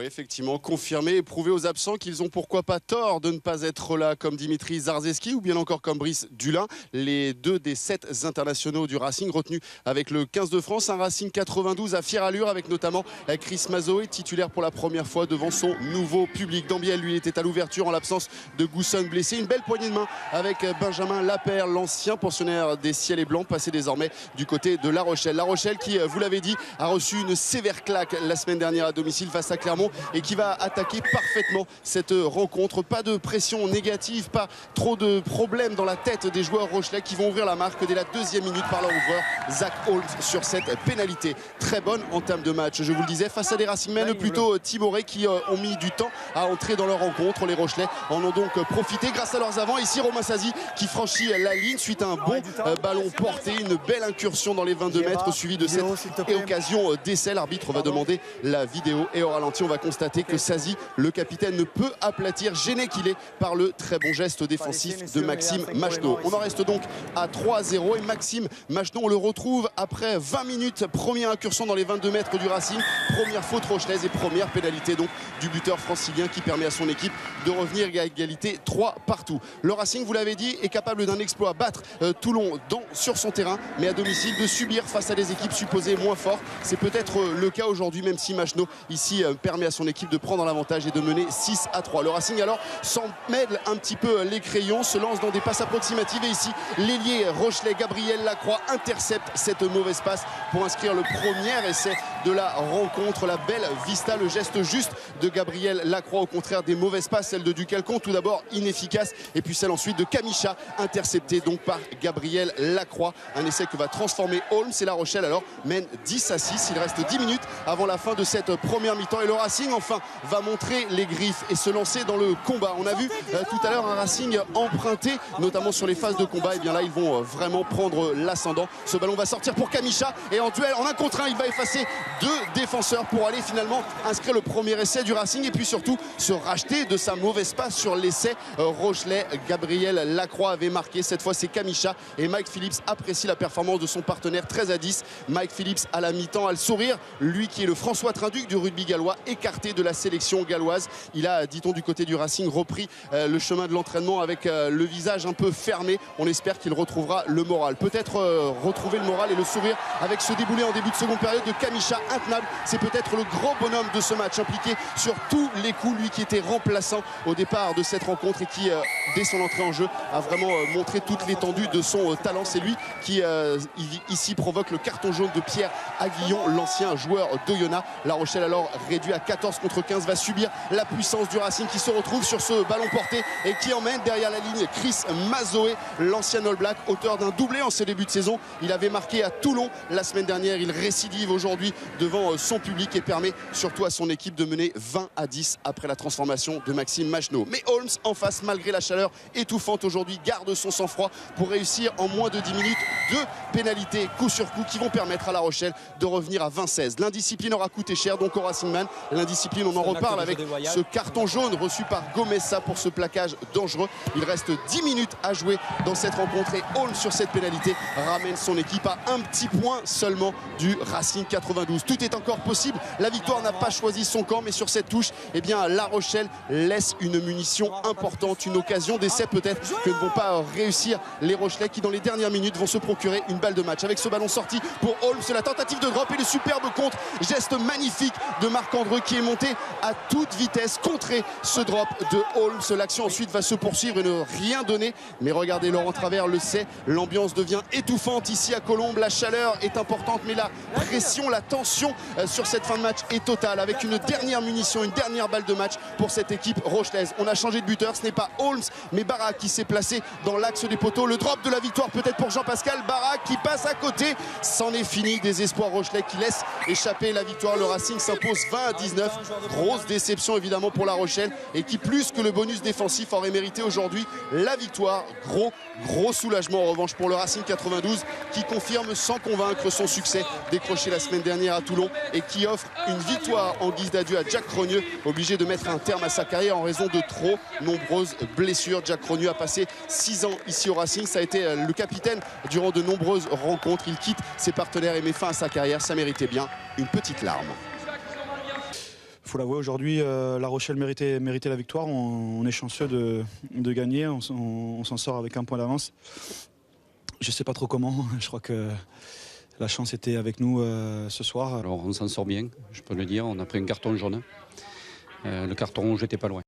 Oui, effectivement, confirmer et prouver aux absents qu'ils ont pourquoi pas tort de ne pas être là, comme Dimitri Zarzeski ou bien encore comme Brice Dulin, les 2 des 7 internationaux du Racing retenus avec le 15 de France. Un Racing 92 à fière allure avec notamment Chris Mazoé, titulaire pour la première fois devant son nouveau public. Dambiel, lui, était à l'ouverture en l'absence de Gousson blessé. Une belle poignée de main avec Benjamin Lapère, l'ancien pensionnaire des Ciels et Blancs, passé désormais du côté de La Rochelle. La Rochelle qui, vous l'avez dit, a reçu une sévère claque la semaine dernière à domicile face à Clermont et qui va attaquer parfaitement cette rencontre. Pas de pression négative, pas trop de problèmes dans la tête des joueurs rochelais qui vont ouvrir la marque dès la 2e minute par leur ouvreur Zach Holt sur cette pénalité. Très bonne entame de match, je vous le disais, face à des Racingmen plutôt timorés qui ont mis du temps à entrer dans leur rencontre. Les Rochelais en ont donc profité grâce à leurs avants. Ici Romain Sazi qui franchit la ligne suite à un bon ballon porté, une belle incursion dans les 22 mètres suivi de cette occasion d'essai. L'arbitre va demander la vidéo et au ralenti on va constater que Sazi, le capitaine, ne peut aplatir, gêné qu'il est par le très bon geste défensif de Maxime Macheneau. On en reste donc à 3-0 et Maxime Macheneau, on le retrouve après 20 minutes. Première incursion dans les 22 mètres du Racing, première faute rochelaise et première pénalité donc du buteur francilien qui permet à son équipe de revenir à égalité 3 partout. Le Racing, vous l'avez dit, est capable d'un exploit, battre Toulon sur son terrain, mais à domicile de subir face à des équipes supposées moins fortes. C'est peut-être le cas aujourd'hui, même si Macheneau ici permet à son équipe de prendre l'avantage et de mener 6-3. Le Racing alors s'en mêle un petit peu les crayons, se lance dans des passes approximatives et ici l'ailier rochelais Gabriel Lacroix intercepte cette mauvaise passe pour inscrire le premier essai de la rencontre. La belle vista, le geste juste de Gabriel Lacroix, au contraire des mauvaises passes, celle de Ducalcon tout d'abord inefficace et puis celle ensuite de Kamicha interceptée donc par Gabriel Lacroix. Un essai que va transformer Holmes et La Rochelle alors mène 10-6. Il reste 10 minutes avant la fin de cette première mi-temps et le Racing enfin va montrer les griffes et se lancer dans le combat. On a vu tout à l'heure un Racing emprunté notamment sur les phases de combat. Et bien là ils vont vraiment prendre l'ascendant. Ce ballon va sortir pour Kamicha et en duel en 1 contre 1 il va effacer 2 défenseurs pour aller finalement inscrire le premier essai du Racing et puis surtout se racheter de sa mauvaise passe sur l'essai rochelais. Gabriel Lacroix avait marqué, cette fois c'est Kamicha et Mike Phillips apprécie la performance de son partenaire 13-10. Mike Phillips à la mi-temps a le sourire, lui qui est le François Trinduc du rugby gallois, écarté de la sélection galloise. Il a, dit-on du côté du Racing, repris le chemin de l'entraînement avec le visage un peu fermé. On espère qu'il retrouvera le moral, peut-être retrouver le moral et le sourire avec ce déboulé en début de seconde période de Kamicha intenable. C'est peut-être le grand bonhomme de ce match, impliqué sur tous les coups, lui qui était remplaçant au départ de cette rencontre et qui dès son entrée en jeu a vraiment montré toute l'étendue de son talent. C'est lui qui ici provoque le carton jaune de Pierre Aguillon, l'ancien joueur d'Oyonnax. La Rochelle alors réduit à 14 contre 15 va subir la puissance du Racing qui se retrouve sur ce ballon porté et qui emmène derrière la ligne Chris Mazoé, l'ancien All Black, auteur d'un doublé en ses débuts de saison. Il avait marqué à Toulon la semaine dernière, il récidive aujourd'hui devant son public et permet surtout à son équipe de mener 20-10 après la transformation de Maxime Macheneau. Mais Holmes en face, malgré la chaleur étouffante aujourd'hui, garde son sang-froid pour réussir en moins de 10 minutes 2 pénalités coup sur coup qui vont permettre à La Rochelle de revenir à 20-16. L'indiscipline aura coûté cher donc au Racingman. L'indiscipline, on en reparle avec ce carton jaune reçu par Gomessa pour ce plaquage dangereux. Il reste 10 minutes à jouer dans cette rencontre et Holmes sur cette pénalité ramène son équipe à un petit point seulement du Racing 92. Tout est encore possible. La victoire n'a pas choisi son camp, mais sur cette touche, eh bien, La Rochelle laisse une munition importante, une occasion d'essai peut-être que ne vont pas réussir les Rochelais qui dans les dernières minutes vont se procurer une balle de match. Avec ce ballon sorti pour Holmes, la tentative de drop et le superbe contre, geste magnifique de Marc-André qui est monté à toute vitesse, contrer ce drop de Holmes. L'action ensuite va se poursuivre et ne rien donner. Mais regardez, Laurent Travers le sait, l'ambiance devient étouffante ici à Colombes. La chaleur est importante, mais la pression, la tension sur cette fin de match est totale. Avec une dernière munition, une dernière balle de match pour cette équipe rochelaise. On a changé de buteur, ce n'est pas Holmes, mais Barak qui s'est placé dans l'axe des poteaux. Le drop de la victoire peut-être pour Jean-Pascal Barak qui passe à côté. C'en est fini des espoirs rochelais qui laissent échapper la victoire. Le Racing s'impose 20-19. Grosse déception évidemment pour La Rochelle et qui plus que le bonus défensif aurait mérité aujourd'hui la victoire. Gros soulagement en revanche pour le Racing 92 qui confirme sans convaincre son succès décroché la semaine dernière à Toulon et qui offre une victoire en guise d'adieu à Jack Crogneux, obligé de mettre un terme à sa carrière en raison de trop nombreuses blessures. Jack Crogneux a passé 6 ans ici au Racing, ça a été le capitaine durant de nombreuses rencontres. Il quitte ses partenaires et met fin à sa carrière, ça méritait bien une petite larme. faut l'avouer, aujourd'hui, La Rochelle méritait la victoire. On est chanceux de gagner. On s'en sort avec un point d'avance. Je ne sais pas trop comment. Je crois que la chance était avec nous ce soir. Alors on s'en sort bien, je peux le dire. On a pris un carton jaune. Le carton rouge était pas loin.